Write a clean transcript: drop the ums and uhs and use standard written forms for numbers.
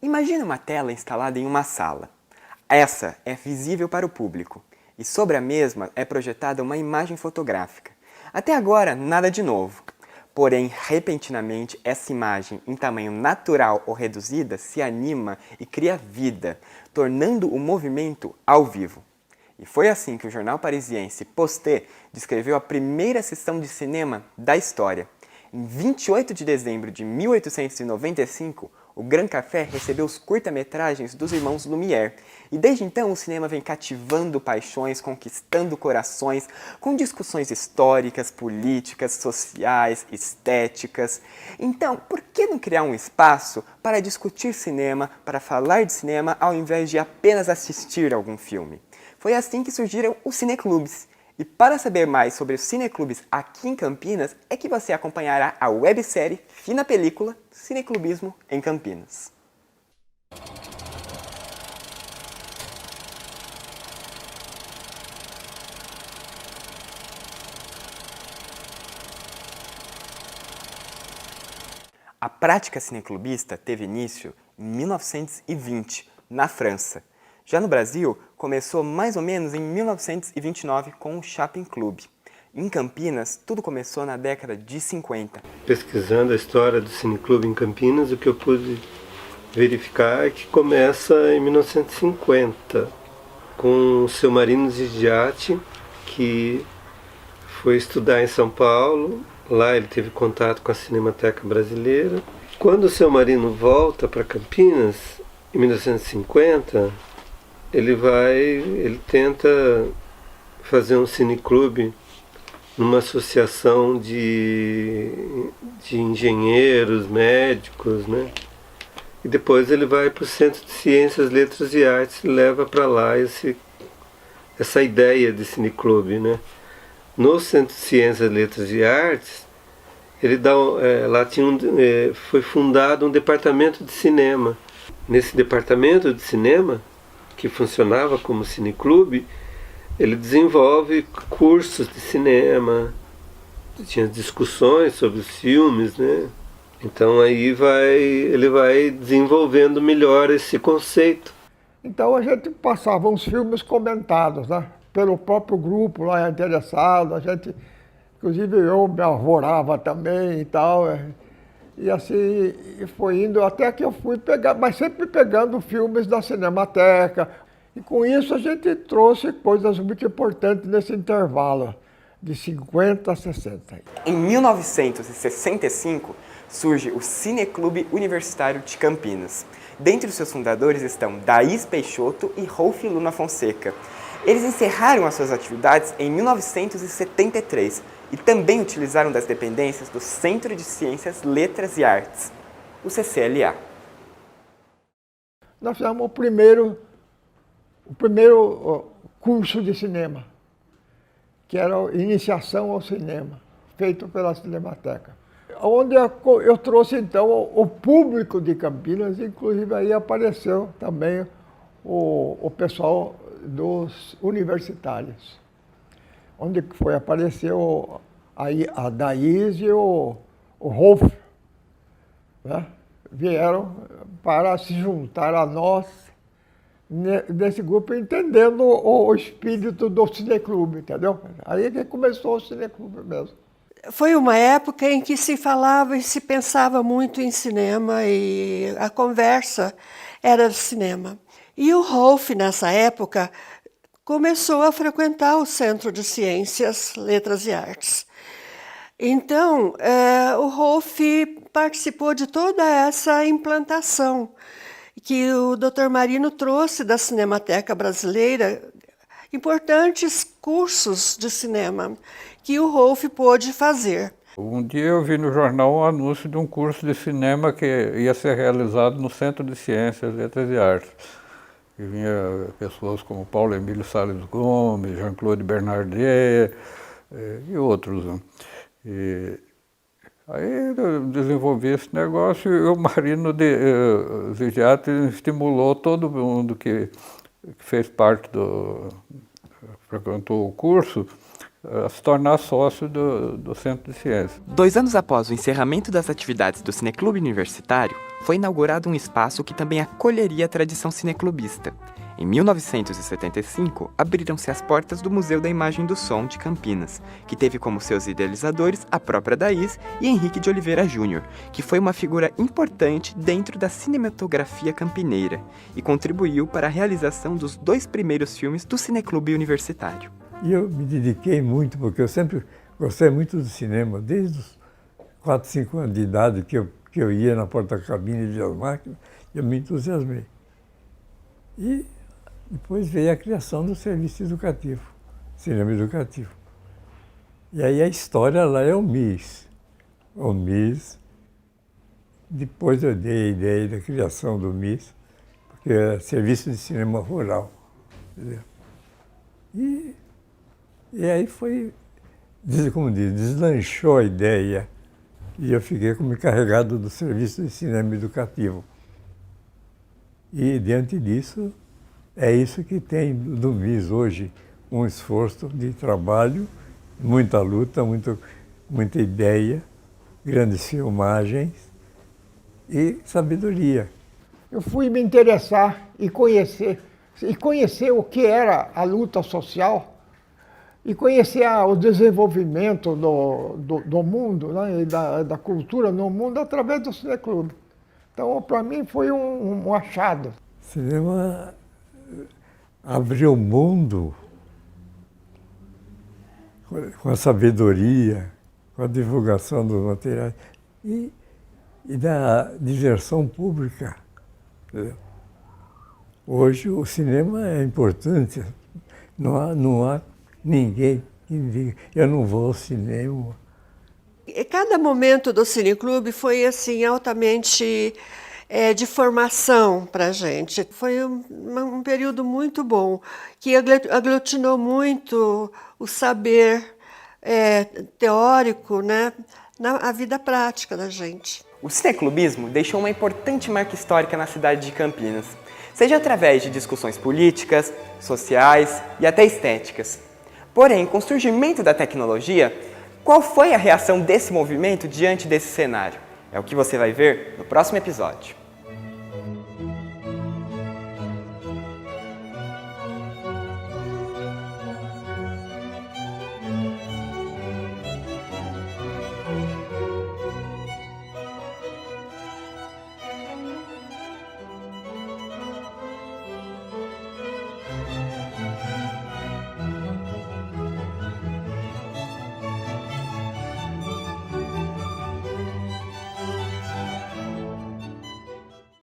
Imagine uma tela instalada em uma sala. Essa é visível para o público e sobre a mesma é projetada uma imagem fotográfica. Até agora, nada de novo. Porém, repentinamente, essa imagem, em tamanho natural ou reduzida, se anima e cria vida, tornando o movimento ao vivo. E foi assim que o jornal parisiense Posté descreveu a primeira sessão de cinema da história. Em 28 de dezembro de 1895, o Grand Café recebeu os curta-metragens dos irmãos Lumière, e desde então o cinema vem cativando paixões, conquistando corações, com discussões históricas, políticas, sociais, estéticas. Então, por que não criar um espaço para discutir cinema, para falar de cinema, ao invés de apenas assistir algum filme? Foi assim que surgiram os cineclubes. E para saber mais sobre os cineclubes aqui em Campinas, é que você acompanhará a websérie Fina Película Cineclubismo em Campinas. A prática cineclubista teve início em 1920, na França. Já no Brasil, começou mais ou menos em 1929 com o Shopping Club. Em Campinas, tudo começou na década de 50. Pesquisando a história do cineclube em Campinas, o que eu pude verificar é que começa em 1950, com o seu Marino Zigiati, que foi estudar em São Paulo. Lá ele teve contato com a Cinemateca Brasileira. Quando o seu Marino volta para Campinas, em 1950, ele tenta fazer um cineclube numa associação de engenheiros, médicos, né? E depois ele vai para o Centro de Ciências, Letras e Artes e leva para lá essa ideia de cineclube, né? No Centro de Ciências, Letras e Artes, ele dá, lá foi fundado um departamento de cinema. Nesse departamento de cinema, que funcionava como cineclube, ele desenvolve cursos de cinema, tinha discussões sobre os filmes, né? Então aí ele vai desenvolvendo melhor esse conceito. Então a gente passava uns filmes comentados, né? Pelo próprio grupo lá interessado, a gente, inclusive eu me arvorava também e tal. E assim foi indo até que eu fui pegar, mas sempre pegando filmes da Cinemateca. E com isso a gente trouxe coisas muito importantes nesse intervalo, de 50 a 60. Em 1965, surge o Cineclube Universitário de Campinas. Dentre os seus fundadores estão Daís Peixoto e Rolf Luna Fonseca. Eles encerraram as suas atividades em 1973 e também utilizaram das dependências do Centro de Ciências, Letras e Artes, o CCLA. Nós fizemos o primeiro curso de cinema, que era a Iniciação ao Cinema, feito pela Cinemateca. Onde eu trouxe, então, o público de Campinas, inclusive aí apareceu também o pessoal dos universitários, onde apareceu a Daís e o Rolf, né? Vieram para se juntar a nós nesse grupo, entendendo o espírito do cineclube, entendeu? Aí que começou o cineclube mesmo. Foi uma época em que se falava e se pensava muito em cinema e a conversa era de cinema. E o Rolf, nessa época, começou a frequentar o Centro de Ciências, Letras e Artes. Então, o Rolf participou de toda essa implantação que o Dr. Marino trouxe da Cinemateca Brasileira, importantes cursos de cinema que o Rolf pôde fazer. Um dia eu vi no jornal um anúncio de um curso de cinema que ia ser realizado no Centro de Ciências, Letras e Artes. E vinha pessoas como Paulo Emílio Salles Gomes, Jean-Claude Bernardet e outros. Né? Aí eu desenvolvi esse negócio e o Marino Zigiati estimulou todo mundo que fez parte frequentou o curso, a se tornar sócio do Centro de Ciências. 2 anos após o encerramento das atividades do Cineclube Universitário, foi inaugurado um espaço que também acolheria a tradição cineclubista. Em 1975, abriram-se as portas do Museu da Imagem e do Som de Campinas, que teve como seus idealizadores a própria Daís e Henrique de Oliveira Júnior, que foi uma figura importante dentro da cinematografia campineira e contribuiu para a realização dos 2 primeiros filmes do Cineclube Universitário. E eu me dediquei muito, porque eu sempre gostei muito do cinema, desde os 4, 5 anos de idade que eu ia na porta-cabine e via as máquinas, eu me entusiasmei. E depois veio a criação do serviço educativo, cinema educativo. E aí a história lá é o MIS. O MIS, depois eu dei a ideia da criação do MIS, porque é Serviço de Cinema Rural. Entendeu? E aí foi, como diz, deslanchou a ideia e eu fiquei como encarregado do Serviço de Cinema Educativo. E diante disso, é isso que tem do MIS hoje, um esforço de trabalho, muita luta, muita ideia, grandes filmagens e sabedoria. Eu fui me interessar e conhecer o que era a luta social e conhecer o desenvolvimento do mundo, né, e da cultura no mundo através do cineclube. Então, para mim, foi um achado. O cinema abriu o mundo com a sabedoria, com a divulgação dos materiais e da diversão pública. Hoje o cinema é importante, não há ninguém que diga, eu não vou ao cinema. E cada momento do Cineclube foi assim altamente de formação para a gente. Foi um período muito bom, que aglutinou muito o saber teórico, né, na vida prática da gente. O cineclubismo deixou uma importante marca histórica na cidade de Campinas, seja através de discussões políticas, sociais e até estéticas. Porém, com o surgimento da tecnologia, qual foi a reação desse movimento diante desse cenário? É o que você vai ver no próximo episódio.